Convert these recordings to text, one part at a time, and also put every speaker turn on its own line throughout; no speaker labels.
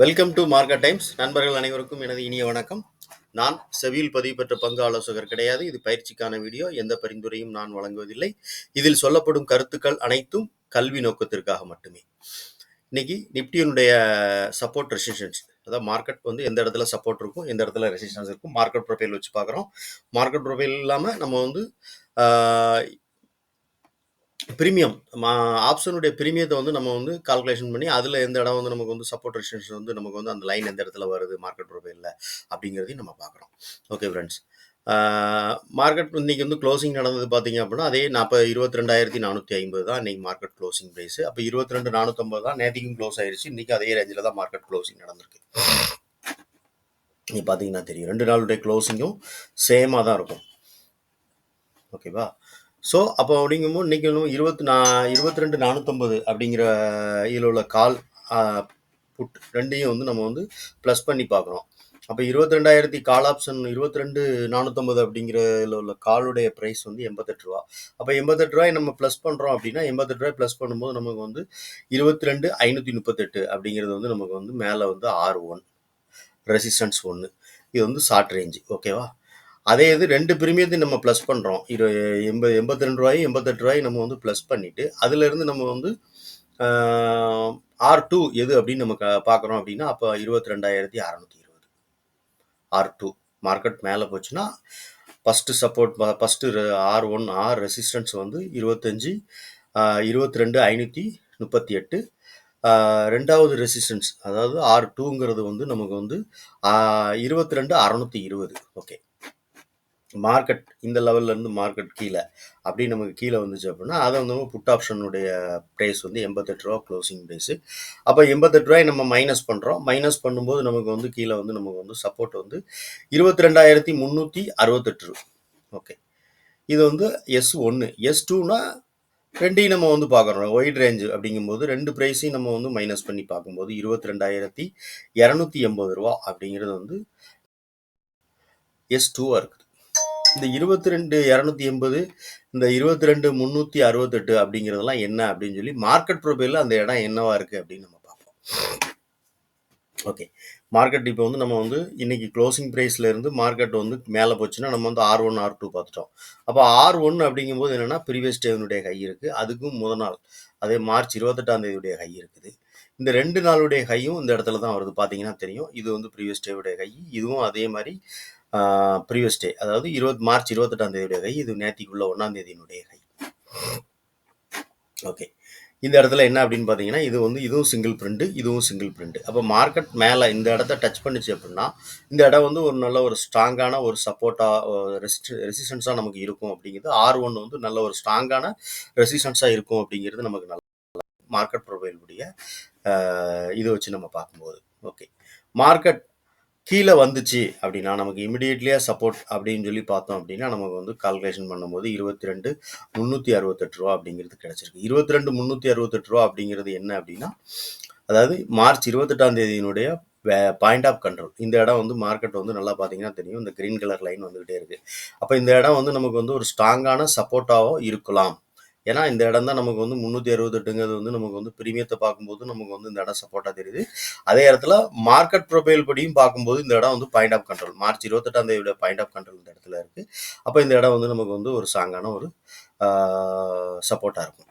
Welcome to market times. நண்பர்கள் அனைவருக்கும் எனது இனிய வணக்கம். நான் செவியில் பதிவு பெற்ற பங்கு ஆலோசகர் கிடையாது. இது பயிற்சிக்கான வீடியோ. எந்த பரிந்துரையும் நான் வழங்குவதில்லை. இதில் சொல்லப்படும் கருத்துக்கள் அனைத்தும் கல்வி நோக்கத்திற்காக மட்டுமே. இன்னைக்கு நிப்டியினுடைய சப்போர்ட் ரெசிஸ்டன்ஸ், அதாவது மார்க்கெட் வந்து எந்த இடத்துல சப்போர்ட் இருக்கும், எந்த இடத்துல ரெசிஸ்டன்ஸ் இருக்கும், மார்க்கெட் ப்ரொஃபைல் வச்சு பார்க்குறோம். மார்க்கெட் ப்ரொஃபைல் இல்லாமல் நம்ம வந்து பிரீமியம் ஆப்ஷனுடைய பிரீமியத்தை வந்து நம்ம வந்து கால்குலேஷன் பண்ணி அதில் எந்த இடம் வந்து நமக்கு வந்து சப்போர்ட் ரெசிஸ்டன்ஸ் வந்து நமக்கு வந்து அந்த லைன் எந்த இடத்துல வருது மார்க்கெட் ப்ரொஃபைலில் அப்படிங்கிறதையும் நம்ம பார்க்குறோம். ஓகே ஃப்ரெண்ட்ஸ், மார்க்கெட் இன்னைக்கு வந்து க்ளோசிங் நடந்தது பார்த்தீங்க அப்படின்னா அதே 22,450 தான் இன்னைக்கு மார்க்கெட் க்ளோசிங் ப்ரைஸ். அப்போ 22,450 தான் நேற்றுக்கும் க்ளோஸ் ஆயிடுச்சு. இன்னைக்கு அதே ரேஞ்சில் தான் மார்க்கெட் க்ளோசிங் நடந்திருக்கு. நீங்கள் பார்த்தீங்கன்னா தெரியும், 2 நாளுடைய க்ளோசிங்கும் சேமாக தான் இருக்கும். ஓகேவா? ஸோ அப்போ அப்படிங்கும்போது இன்றைக்கி இன்னும் 22,450 அப்படிங்கிற இதில் உள்ள கால் புட் ரெண்டையும் வந்து நம்ம வந்து ப்ளஸ் பண்ணி பார்க்குறோம். அப்போ 22,000 கால் ஆப்ஷன் 22,450 அப்படிங்கிற இதில் உள்ள காலுடைய ப்ரைஸ் வந்து 88 ரூபா. அப்போ 88 ரூபாய் நம்ம ப்ளஸ் பண்ணுறோம் அப்படின்னா 88 ரூபாய் ப்ளஸ் பண்ணும்போது நமக்கு வந்து 22,538 அப்படிங்கிறது வந்து நமக்கு வந்து மேலே வந்து R1 ரெசிஸ்டன்ஸ் 1. இது வந்து ஷார்ட் ரேஞ்சு. ஓகேவா? அதே இது 2 பிரீமியத்தையும் நம்ம ப்ளஸ் பண்ணுறோம். 82 ரூபாயும் 88 ரூபாயும் நம்ம வந்து ப்ளஸ் பண்ணிவிட்டு அதிலேருந்து நம்ம வந்து R2 எது அப்படின்னு நம்ம பார்க்குறோம் அப்படின்னா அப்போ 22,620 R2 மார்க்கெட் மேலே போச்சுன்னா first support, first R1 resistance வந்து 22,538. ரெண்டாவது ரெசிஸ்டன்ஸ் அதாவது R2ங்கிறது வந்து நமக்கு வந்து 22,620. ஓகே, மார்க்கெட் இந்த லெவல்லேருந்து மார்க்கெட் கீழே அப்படி நமக்கு கீழே வந்துச்சு அப்படின்னா அதை வந்து புட் ஆப்ஷனுடைய ப்ரைஸ் வந்து 88 ரூபா க்ளோசிங் ப்ரைஸு. அப்போ 88 ரூபாய் நம்ம மைனஸ் பண்ணுறோம். மைனஸ் பண்ணும்போது நமக்கு வந்து கீழே வந்து நமக்கு வந்து சப்போர்ட் வந்து 22,368. ஓகே, இது வந்து S1. S2னா ரெண்டையும் நம்ம வந்து பார்க்குறோம். ஒயிட் ரேஞ்சு அப்படிங்கும்போது ரெண்டு ப்ரைஸையும் நம்ம வந்து மைனஸ் பண்ணி பார்க்கும்போது 22,280 ரூபா அப்படிங்கிறது வந்து S2வாக இருக்குது. இந்த 22,280 இந்த 22,368 அப்படிங்கிறதெல்லாம் என்ன அப்படின்னு சொல்லி மார்க்கெட் ப்ரொஃபைலில் அந்த இடம் என்னவா இருக்குது அப்படின்னு நம்ம பார்ப்போம். ஓகே, மார்க்கெட் இப்போ வந்து நம்ம வந்து இன்னைக்கு க்ளோசிங் ப்ரைஸ்லேருந்து மார்க்கெட் வந்து மேலே போச்சுன்னா நம்ம வந்து R1 R2 பார்த்துட்டோம். அப்போ R1 அப்படிங்கும்போது என்னென்னா ப்ரீவியஸ் டேனுடைய ஹை இருக்குது, அதுக்கும் முதல் நாள் அதே மார்ச் 28ஆம் தேதியுடைய ஹை இருக்குது. இந்த 2 நாளுடைய ஹையும் இந்த இடத்துல தான் வருது. பார்த்தீங்கன்னா தெரியும், இது வந்து ப்ரீவியஸ் டேவுடைய ஹை, இதுவும் அதே மாதிரி ப்ரீவியஸ் டே அதாவது மார்ச் 28ஆம் தேதியுடைய ஹை, இது நேற்றுக்குள்ள 1ஆம் தேதியினுடைய ஹை. ஓகே, இந்த இடத்துல என்ன அப்படின்னு பார்த்தீங்கன்னா இது வந்து இதுவும் சிங்கிள் பிரிண்ட், இதுவும் சிங்கிள் பிரிண்ட். அப்போ மார்க்கெட் மேலே இந்த இடத்த டச் பண்ணிச்சு அப்படின்னா இந்த இடம் வந்து ஒரு நல்ல ஒரு ஸ்ட்ராங்கான ஒரு சப்போர்ட்டாக ரெசிஸ்டன்ஸாக நமக்கு இருக்கும் அப்படிங்கிறது. R1 வந்து நல்ல ஒரு ஸ்ட்ராங்கான ரெசிஸ்டன்ஸாக இருக்கும் அப்படிங்கிறது நமக்கு நல்ல மார்க்கெட் ப்ரொஃபைலுடைய இதை வச்சு நம்ம பார்க்கும்போது. ஓகே, மார்க்கெட் கீழே வந்துச்சு அப்படின்னா நமக்கு இமிடியேட்லியாக சப்போர்ட் அப்படின்னு சொல்லி பார்த்தோம் அப்படின்னா நமக்கு வந்து கால்குலேஷன் பண்ணும்போது 22,368 ரூபா அப்படிங்கிறது கிடச்சிருக்கு. 22,368 ரூபா அப்படிங்கிறது என்ன அப்படின்னா அதாவது மார்ச் 28ஆம் தேதியினுடைய பாயிண்ட் ஆஃப் கண்ட்ரோல். இந்த இடம் வந்து மார்க்கெட் வந்து நல்லா பார்த்தீங்கன்னா தெரியும், இந்த கிரீன் கலர் லைன் வந்துகிட்டே இருக்குது. அப்போ இந்த இடம் வந்து நமக்கு வந்து ஒரு ஸ்ட்ராங்கான சப்போர்ட்டாகவும் இருக்கலாம். ஏன்னா இந்த இடம் தான் நமக்கு வந்து 368ங்கிறது வந்து நமக்கு வந்து பிரீமியத்தை பார்க்கும்போது நமக்கு வந்து இந்த இடம் சப்போர்ட்டாக தெரியுது. அதே இடத்துல மார்க்கெட் ப்ரொஃபைல் படியும் பார்க்கும்போது இந்த இடம் வந்து பாயிண்ட் ஆஃப் கண்ட்ரோல், மார்ச் 28ஆம் தேதியோட பாயிண்ட் ஆஃப் கண்ட்ரோல் இந்த இடத்துல இருக்குது. அப்போ இந்த இடம் வந்து நமக்கு வந்து ஒரு ஸ்ட்ராங்கான ஒரு சப்போர்ட்டாக இருக்கும்.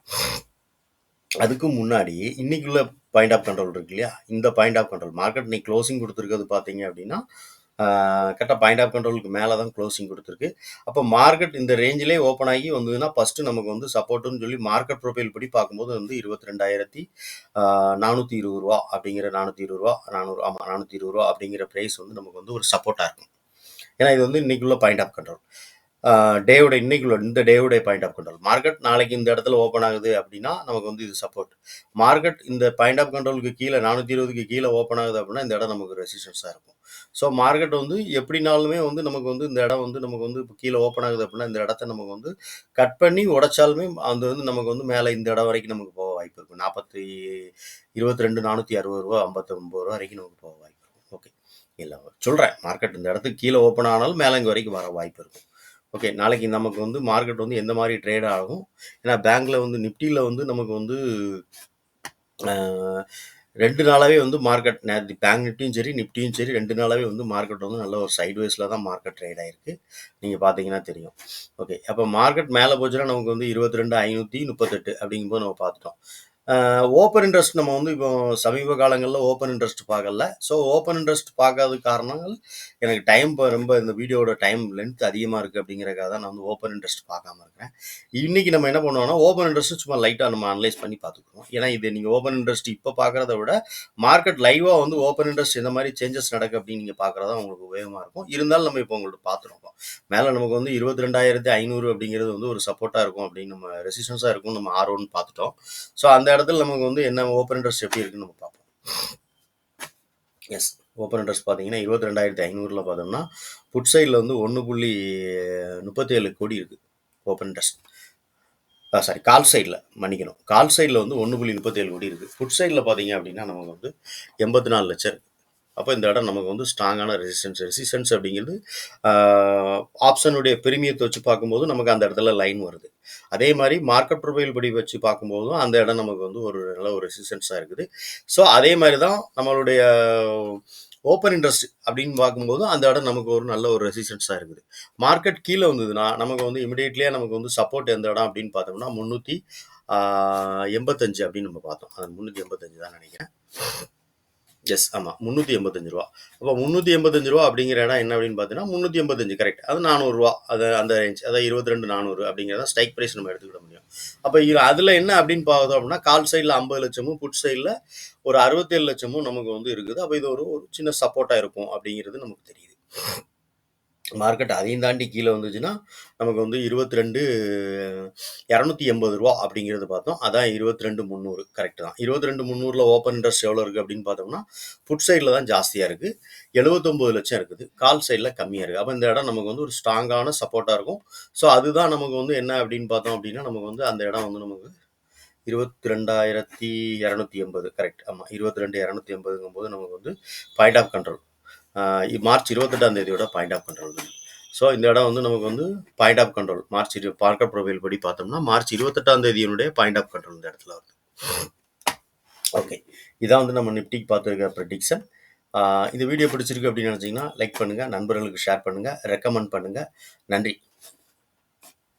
அதுக்கு முன்னாடி இன்னைக்குள்ள பாயிண்ட் ஆஃப் கண்ட்ரோல் இருக்கு இல்லையா, இந்த பாயிண்ட் ஆஃப் கண்ட்ரோல் மார்க்கெட் இன்னைக்கு க்ளோசிங் கொடுத்துருக்கிறது பார்த்தீங்க அப்படின்னா கரெக்டாக பாயிண்ட் ஆஃப் கண்ட்ரோலுக்கு மேலே தான் க்ளோசிங் கொடுத்துருக்கு. அப்போ மார்க்கெட் இந்த ரேஞ்சிலே ஓப்பன் ஆகி வந்ததுன்னா ஃபஸ்ட்டு நமக்கு வந்து சப்போர்ட்டுன்னு சொல்லி மார்க்கெட் ப்ரொஃபைல் படி பார்க்கும்போது வந்து 22,420 ரூபா அப்படிங்கிற 420 ரூபா 420 ரூபா அப்படிங்கிற ப்ரைஸ் வந்து நமக்கு வந்து ஒரு சப்போர்ட்டாக இருக்கும். ஏன்னா இது வந்து இன்னைக்குள்ள பாயிண்ட் ஆஃப் கண்ட்ரோல், டேவோட இன்னைக்குள்ள இந்த டேவோடைய பாயிண்ட் ஆஃப் கண்ட்ரோல். மார்க்கெட் நாளைக்கு இந்த இடத்துல ஓப்பன் ஆகுது அப்படின்னா நமக்கு வந்து இது சப்போர்ட். மார்க்கெட் இந்த பாயிண்ட் ஆஃப் கண்ட்ரோலுக்கு கீழே 420க்கு கீழே ஓப்பன் ஆகுது அப்படின்னா இந்த இடம் நமக்கு ரெசிஸ்டன்ஸாக இருக்கும். ஸோ மார்க்கெட் வந்து எப்படினாலுமே வந்து நமக்கு வந்து இந்த இடம் வந்து நமக்கு வந்து இப்போ கீழே ஓப்பன் ஆகுது அப்படின்னா இந்த இடத்த நமக்கு வந்து கட் பண்ணி உடைச்சாலுமே அது வந்து நமக்கு வந்து மேலே இந்த இடம் வரைக்கும் நமக்கு போக வாய்ப்பு இருக்கும். 22,460 ரூபா 59 ரூபா வரைக்கும் நமக்கு போக வாய்ப்பு இருக்கும். ஓகே, இல்லை சொல்கிறேன், மார்க்கெட் இந்த இடத்துக்கு கீழே ஓப்பன் ஆனாலும் மேலே இங்கே வரைக்கும் வர வாய்ப்பு இருக்கும். ஓகே, நாளைக்கு நமக்கு வந்து மார்க்கெட் வந்து எந்த மாதிரி ட்ரேட் ஆகும், ஏன்னா பேங்க்கில் வந்து நிஃப்டியில் வந்து நமக்கு வந்து 2 நாளாவே வந்து மார்க்கெட் நேத்து பேங்க் நிஃப்டியும் சரி, நிஃப்டியும் சரி 2 நாளாவே வந்து மார்க்கெட் வந்து நல்ல ஒரு சைட்வேஸ்ல தான் மார்க்கெட் ட்ரேட் ஆயிருக்கு. நீங்க பார்த்தீங்கன்னா தெரியும். ஓகே. அப்ப மார்க்கெட் மேல போச்சுன்னா நமக்கு வந்து 22,538 அப்படிங்கும்போது நம்ம பார்த்துட்டோம். ஓப்பன் இன்ட்ரெஸ்ட் நம்ம வந்து இப்போ சமீப காலங்கள்ல ஓப்பன் இன்ட்ரெஸ்ட் பார்க்கல. ஸோ ஓப்பன் இன்ட்ரெஸ்ட் பார்க்காததுக்கு காரணங்கள் எனக்கு டைம் ரொம்ப இந்த வீடியோவோட டைம் லென்த் அதிகமா இருக்கு அப்படிங்கிறதுக்காக தான் நான் வந்து ஓப்பன் இன்ட்ரெஸ்ட் பார்க்காம இருக்கிறேன். இன்னைக்கு நம்ம என்ன பண்ணுவோம்னா, ஓப்பன் இன்ட்ரெஸ்ட் சும்மா லைட்டா நம்ம அனலைஸ் பண்ணி பார்த்துக்குவோம். ஏன்னா இது நீங்க ஓப்பன் இன்ட்ரெஸ்ட் இப்ப பார்க்கறத விட, மார்க்கெட் லைவா வந்து ஓப்பன் இன்ட்ரெஸ்ட் எந்த மாரி சேஞ்சஸ் நடக்கு அப்படின்னு நீங்க பார்க்கறது தான் உங்களுக்கு உபயோகமா இருக்கும். இருந்தாலும் நம்ம இப்போ உங்கள்ட்ட பார்த்துருக்கோம். மேல நமக்கு வந்து 22,500 அப்படிங்கிறது வந்து ஒரு சப்போர்ட்டா இருக்கும் அப்படின்னு நம்ம ரெசிஸ்டன்ஸா இருக்கும் நம்ம R1 பார்த்துட்டோம். ஸோ அந்த இடத்துல நமக்கு வந்து என்ன ஓப்பன் இன்ட்ரெஸ்ட் எப்படி இருக்குன்னு நம்ம பார்ப்போம். எஸ். ஓப்பன் இன்ட்ரெஸ்ட் பார்த்தீங்கன்னா 22,500ல பார்த்தோம்னா, புட் சைட்ல வந்து 1.37 கோடி இருக்கு. Open interest. சாரி கால் சைடில் மன்னிக்கணும். கால் சைடில் வந்து 1.37 கோடி இருக்குது. புட் சைடில் பார்த்தீங்க அப்படின்னா நமக்கு வந்து 84 லட்சம் இருக்குது. அப்போ இந்த இடம் நமக்கு வந்து ஸ்ட்ராங்கான ரெசிஸ்டன்ஸ் அப்படிங்கிறது ஆப்ஷனுடைய பிரிமியத்தை வச்சு பார்க்கும்போது நமக்கு அந்த இடத்துல லைன் வருது. அதே மாதிரி மார்க்கெட் ப்ரொஃபைல் படி வச்சு பார்க்கும்போதும் அந்த இடம் நமக்கு வந்து ஒரு நல்ல ஒரு ரெசிஸ்டன்ஸாக இருக்குது. ஸோ அதே மாதிரி தான் நம்மளுடைய ஓப்பன் இன்ட்ரெஸ்ட் அப்படின்னு பார்க்கும்போது அந்த இடம் நமக்கு ஒரு நல்ல ஒரு ரெசிஸ்டன்ஸாக இருக்குது. மார்க்கெட் கீழே வந்ததுன்னா நமக்கு வந்து இமிடியேட்லியாக நமக்கு வந்து சப்போர்ட் எந்த இடம் அப்படின்னு பார்த்தோம்னா 385 அப்படின்னு நம்ம பார்த்தோம். அது 385 தான் நினைக்கிறேன். எஸ் ஆமாம், ரூ. 385. அப்போ ரூ. 385 அப்படிங்கிற இடம் என்ன அப்படின்னு பார்த்தீங்கன்னா 385 கரெக்ட். அது ரூ. 400 அது அந்த ரேஞ்ச், அதாவது 22,400 அப்படிங்கிறத ஸ்ட்ரைக் ப்ரைஸ் நம்ம எடுத்துக்கிட முடியும். அப்போ அதில் என்ன அப்படின்னு பார்த்தோம் அப்படின்னா கால் சைடில் 50 லட்சமும் புட் சைடில் ஒரு 67 லட்சமும் நமக்கு வந்து இருக்குது. அப்போ இது ஒரு ஒரு சின்ன சப்போர்ட்டாக இருக்கும் அப்படிங்கிறது நமக்கு தெரியுது. மார்க்கெட் அதையும் தாண்டி கீழே வந்துச்சுன்னா நமக்கு வந்து 22,280 அப்படிங்கிறது பார்த்தோம். அதான் 22,300 கரெக்ட் தான். 22,300ல ஓப்பன் இன்ட்ரெஸ்ட் எவ்வளோ இருக்குது அப்படின்னு பார்த்தோம்னா புட் சைடில் தான் ஜாஸ்தியாக இருக்குது. 79 லட்சம் இருக்குது. கால் சைடில் கம்மியாக இருக்குது. அப்போ இந்த இடம் நமக்கு வந்து ஒரு ஸ்ட்ராங்கான சப்போர்ட்டாக இருக்கும். ஸோ அதுதான் நமக்கு வந்து என்ன அப்படின்னு பார்த்தோம் அப்படின்னா நமக்கு வந்து அந்த இடம் வந்து நமக்கு 22,280 கரெக்ட். ஆமாம், 22,280ங்கும் போது நமக்கு வந்து point of control March 28 point of control தான். ஸோ இந்த இடம் வந்து நமக்கு வந்து point of control market profile படி பார்த்தோம்னா மார்ச் 28 பாயிண்ட் ஆஃப் கண்ட்ரோல் இந்த இடத்துல வருது. ஓகே, இதான் வந்து நம்ம நிஃப்டிக்கு பார்த்துருக்க ப்ரெடிக்ஷன். இந்த வீடியோ பிடிச்சிருக்கு அப்படின்னு நினச்சிங்கன்னா லைக் பண்ணுங்கள், நண்பர்களுக்கு ஷேர் பண்ணுங்கள், ரெக்கமெண்ட் பண்ணுங்கள். நன்றி.